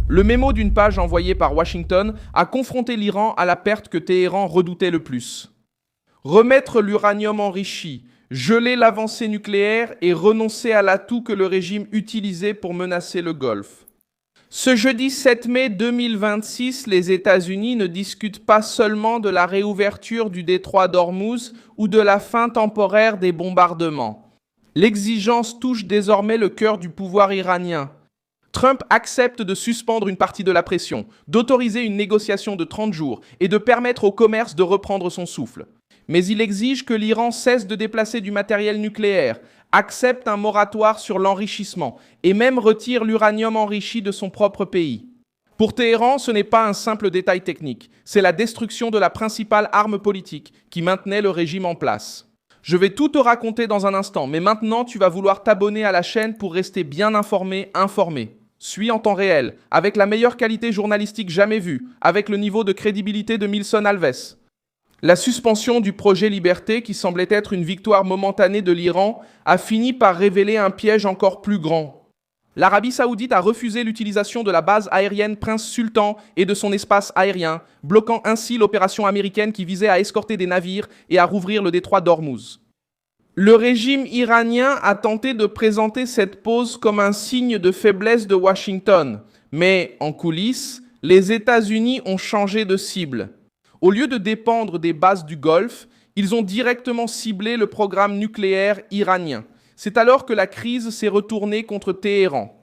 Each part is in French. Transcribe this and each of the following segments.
Le mémo d'une page envoyée par Washington a confronté l'Iran à la perte que Téhéran redoutait le plus. Remettre l'uranium enrichi, geler l'avancée nucléaire et renoncer à l'atout que le régime utilisait pour menacer le Golfe. Ce jeudi 7 mai 2026, les États-Unis ne discutent pas seulement de la réouverture du détroit d'Ormuz ou de la fin temporaire des bombardements. L'exigence touche désormais le cœur du pouvoir iranien. Trump accepte de suspendre une partie de la pression, d'autoriser une négociation de 30 jours et de permettre au commerce de reprendre son souffle. Mais il exige que l'Iran cesse de déplacer du matériel nucléaire, accepte un moratoire sur l'enrichissement et même retire l'uranium enrichi de son propre pays. Pour Téhéran, ce n'est pas un simple détail technique, c'est la destruction de la principale arme politique qui maintenait le régime en place. Je vais tout te raconter dans un instant, mais maintenant tu vas vouloir t'abonner à la chaîne pour rester bien informé. Suis en temps réel, avec la meilleure qualité journalistique jamais vue, avec le niveau de crédibilité de Milson Alves. La suspension du projet Liberté, qui semblait être une victoire momentanée de l'Iran, a fini par révéler un piège encore plus grand. L'Arabie Saoudite a refusé l'utilisation de la base aérienne Prince Sultan et de son espace aérien, bloquant ainsi l'opération américaine qui visait à escorter des navires et à rouvrir le détroit d'Ormuz. Le régime iranien a tenté de présenter cette pause comme un signe de faiblesse de Washington, mais en coulisses, les États-Unis ont changé de cible. Au lieu de dépendre des bases du Golfe, ils ont directement ciblé le programme nucléaire iranien. C'est alors que la crise s'est retournée contre Téhéran.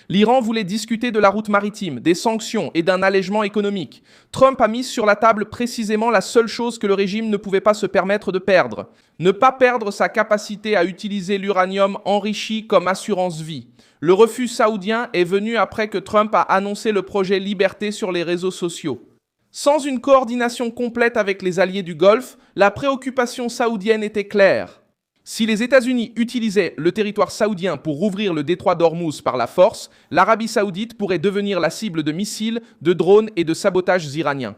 L'Iran voulait discuter de la route maritime, des sanctions et d'un allègement économique. Trump a mis sur la table précisément la seule chose que le régime ne pouvait pas se permettre de perdre. Ne pas perdre sa capacité à utiliser l'uranium enrichi comme assurance vie. Le refus saoudien est venu après que Trump a annoncé le projet Liberté sur les réseaux sociaux. Sans une coordination complète avec les alliés du Golfe, la préoccupation saoudienne était claire. Si les États-Unis utilisaient le territoire saoudien pour rouvrir le détroit d'Ormuz par la force, l'Arabie saoudite pourrait devenir la cible de missiles, de drones et de sabotages iraniens.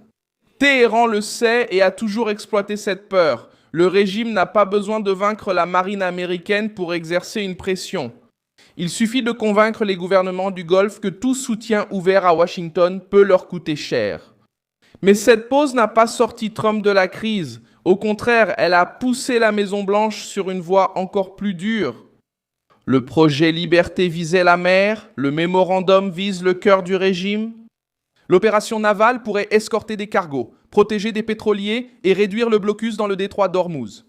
Téhéran le sait et a toujours exploité cette peur. Le régime n'a pas besoin de vaincre la marine américaine pour exercer une pression. Il suffit de convaincre les gouvernements du Golfe que tout soutien ouvert à Washington peut leur coûter cher. Mais cette pause n'a pas sorti Trump de la crise. Au contraire, elle a poussé la Maison-Blanche sur une voie encore plus dure. Le projet Liberté visait la mer, le mémorandum vise le cœur du régime. L'opération navale pourrait escorter des cargos, protéger des pétroliers et réduire le blocus dans le détroit d'Ormuz.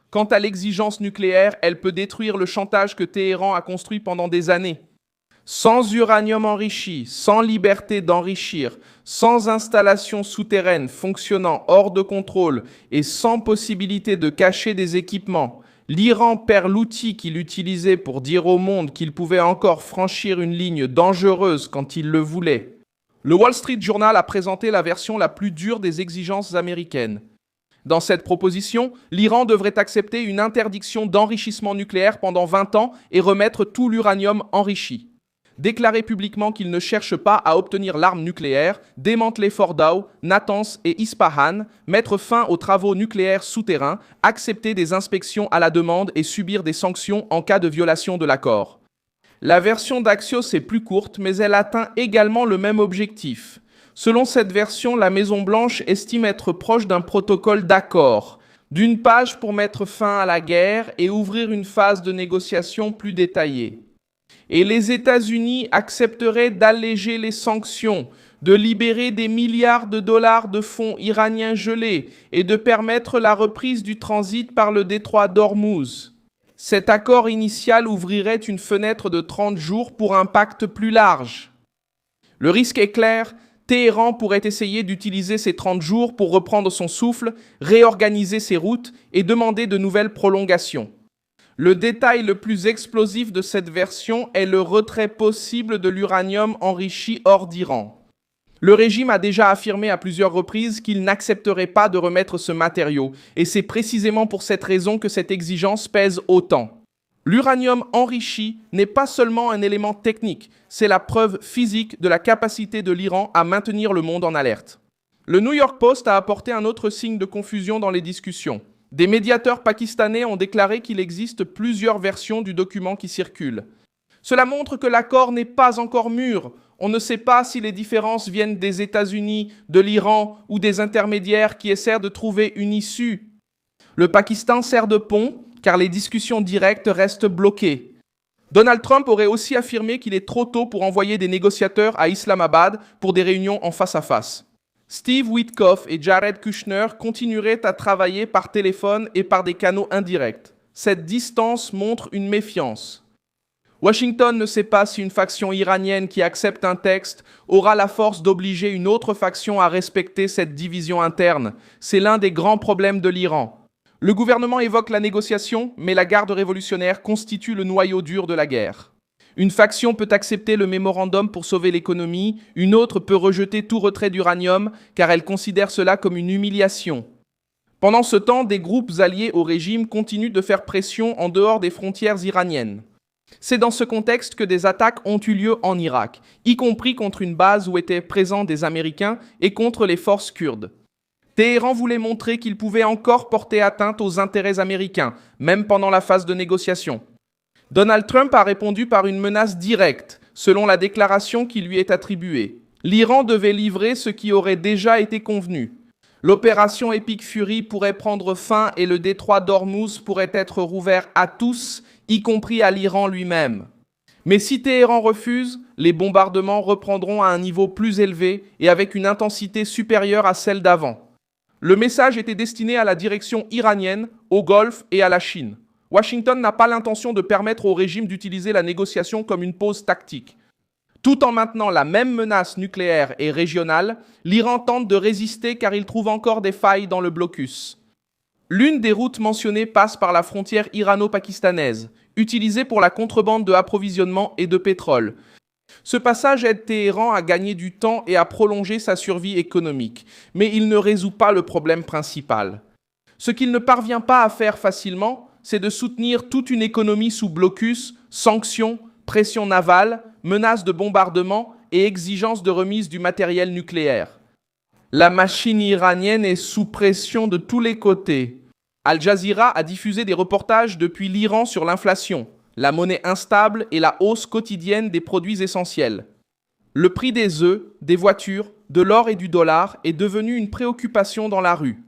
Quant à l'exigence nucléaire, elle peut détruire le chantage que Téhéran a construit pendant des années. Sans uranium enrichi, sans liberté d'enrichir, sans installation souterraine fonctionnant hors de contrôle et sans possibilité de cacher des équipements, l'Iran perd l'outil qu'il utilisait pour dire au monde qu'il pouvait encore franchir une ligne dangereuse quand il le voulait. Le Wall Street Journal a présenté la version la plus dure des exigences américaines. Dans cette proposition, l'Iran devrait accepter une interdiction d'enrichissement nucléaire pendant 20 ans et remettre tout l'uranium enrichi. Déclarer publiquement qu'il ne cherche pas à obtenir l'arme nucléaire, démanteler Fordow, Natanz et Ispahan, mettre fin aux travaux nucléaires souterrains, accepter des inspections à la demande et subir des sanctions en cas de violation de l'accord. La version d'Axios est plus courte, mais elle atteint également le même objectif. Selon cette version, la Maison-Blanche estime être proche d'un protocole d'accord, d'une page pour mettre fin à la guerre et ouvrir une phase de négociation plus détaillée. Et les États-Unis accepteraient d'alléger les sanctions, de libérer des milliards de dollars de fonds iraniens gelés et de permettre la reprise du transit par le détroit d'Ormuz. Cet accord initial ouvrirait une fenêtre de 30 jours pour un pacte plus large. Le risque est clair, Téhéran pourrait essayer d'utiliser ces 30 jours pour reprendre son souffle, réorganiser ses routes et demander de nouvelles prolongations. Le détail le plus explosif de cette version est le retrait possible de l'uranium enrichi hors d'Iran. Le régime a déjà affirmé à plusieurs reprises qu'il n'accepterait pas de remettre ce matériau, et c'est précisément pour cette raison que cette exigence pèse autant. L'uranium enrichi n'est pas seulement un élément technique, c'est la preuve physique de la capacité de l'Iran à maintenir le monde en alerte. Le New York Post a apporté un autre signe de confusion dans les discussions. Des médiateurs pakistanais ont déclaré qu'il existe plusieurs versions du document qui circulent. Cela montre que l'accord n'est pas encore mûr. On ne sait pas si les différences viennent des États-Unis, de l'Iran ou des intermédiaires qui essaient de trouver une issue. Le Pakistan sert de pont car les discussions directes restent bloquées. Donald Trump aurait aussi affirmé qu'il est trop tôt pour envoyer des négociateurs à Islamabad pour des réunions en face à face. Steve Witkoff et Jared Kushner continueraient à travailler par téléphone et par des canaux indirects. Cette distance montre une méfiance. Washington ne sait pas si une faction iranienne qui accepte un texte aura la force d'obliger une autre faction à respecter cette division interne. C'est l'un des grands problèmes de l'Iran. Le gouvernement évoque la négociation, mais la garde révolutionnaire constitue le noyau dur de la guerre. Une faction peut accepter le mémorandum pour sauver l'économie, une autre peut rejeter tout retrait d'uranium car elle considère cela comme une humiliation. Pendant ce temps, des groupes alliés au régime continuent de faire pression en dehors des frontières iraniennes. C'est dans ce contexte que des attaques ont eu lieu en Irak, y compris contre une base où étaient présents des Américains et contre les forces kurdes. Téhéran voulait montrer qu'il pouvait encore porter atteinte aux intérêts américains, même pendant la phase de négociation. Donald Trump a répondu par une menace directe, selon la déclaration qui lui est attribuée. L'Iran devait livrer ce qui aurait déjà été convenu. L'opération Epic Fury pourrait prendre fin et le détroit d'Ormuz pourrait être rouvert à tous, y compris à l'Iran lui-même. Mais si Téhéran refuse, les bombardements reprendront à un niveau plus élevé et avec une intensité supérieure à celle d'avant. Le message était destiné à la direction iranienne, au Golfe et à la Chine. Washington n'a pas l'intention de permettre au régime d'utiliser la négociation comme une pause tactique. Tout en maintenant la même menace nucléaire et régionale, l'Iran tente de résister car il trouve encore des failles dans le blocus. L'une des routes mentionnées passe par la frontière irano-pakistanaise, utilisée pour la contrebande de approvisionnement et de pétrole. Ce passage aide Téhéran à gagner du temps et à prolonger sa survie économique, mais il ne résout pas le problème principal. Ce qu'il ne parvient pas à faire facilement, c'est de soutenir toute une économie sous blocus, sanctions, pression navale, menaces de bombardement et exigences de remise du matériel nucléaire. La machine iranienne est sous pression de tous les côtés. Al Jazeera a diffusé des reportages depuis l'Iran sur l'inflation, la monnaie instable et la hausse quotidienne des produits essentiels. Le prix des œufs, des voitures, de l'or et du dollar est devenu une préoccupation dans la rue.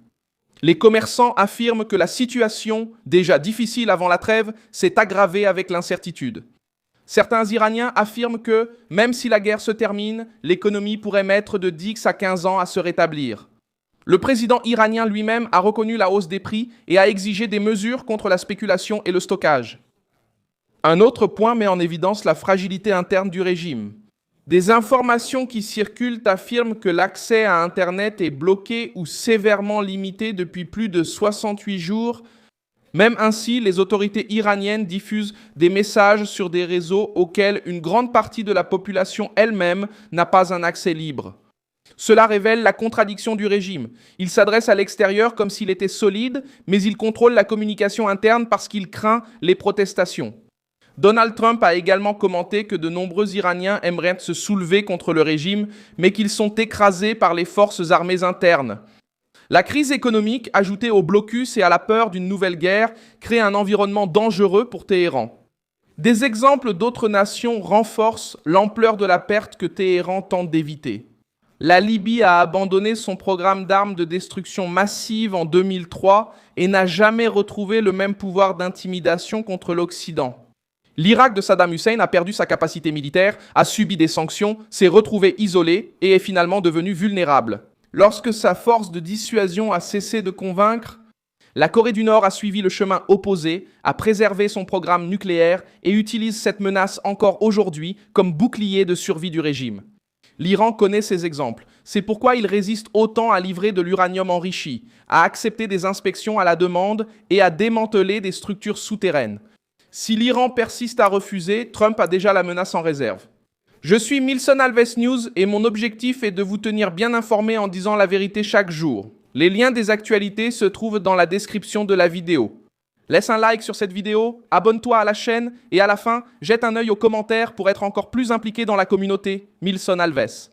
Les commerçants affirment que la situation, déjà difficile avant la trêve, s'est aggravée avec l'incertitude. Certains Iraniens affirment que, même si la guerre se termine, l'économie pourrait mettre de 10 à 15 ans à se rétablir. Le président iranien lui-même a reconnu la hausse des prix et a exigé des mesures contre la spéculation et le stockage. Un autre point met en évidence la fragilité interne du régime. Des informations qui circulent affirment que l'accès à Internet est bloqué ou sévèrement limité depuis plus de 68 jours. Même ainsi, les autorités iraniennes diffusent des messages sur des réseaux auxquels une grande partie de la population elle-même n'a pas un accès libre. Cela révèle la contradiction du régime. Il s'adresse à l'extérieur comme s'il était solide, mais il contrôle la communication interne parce qu'il craint les protestations. Donald Trump a également commenté que de nombreux Iraniens aimeraient se soulever contre le régime, mais qu'ils sont écrasés par les forces armées internes. La crise économique, ajoutée au blocus et à la peur d'une nouvelle guerre, crée un environnement dangereux pour Téhéran. Des exemples d'autres nations renforcent l'ampleur de la perte que Téhéran tente d'éviter. La Libye a abandonné son programme d'armes de destruction massive en 2003 et n'a jamais retrouvé le même pouvoir d'intimidation contre l'Occident. L'Irak de Saddam Hussein a perdu sa capacité militaire, a subi des sanctions, s'est retrouvé isolé et est finalement devenu vulnérable. Lorsque sa force de dissuasion a cessé de convaincre, la Corée du Nord a suivi le chemin opposé, a préservé son programme nucléaire et utilise cette menace encore aujourd'hui comme bouclier de survie du régime. L'Iran connaît ces exemples. C'est pourquoi il résiste autant à livrer de l'uranium enrichi, à accepter des inspections à la demande et à démanteler des structures souterraines. Si l'Iran persiste à refuser, Trump a déjà la menace en réserve. Je suis Milson Alves News et mon objectif est de vous tenir bien informé en disant la vérité chaque jour. Les liens des actualités se trouvent dans la description de la vidéo. Laisse un like sur cette vidéo, abonne-toi à la chaîne et à la fin, jette un œil aux commentaires pour être encore plus impliqué dans la communauté. Milson Alves.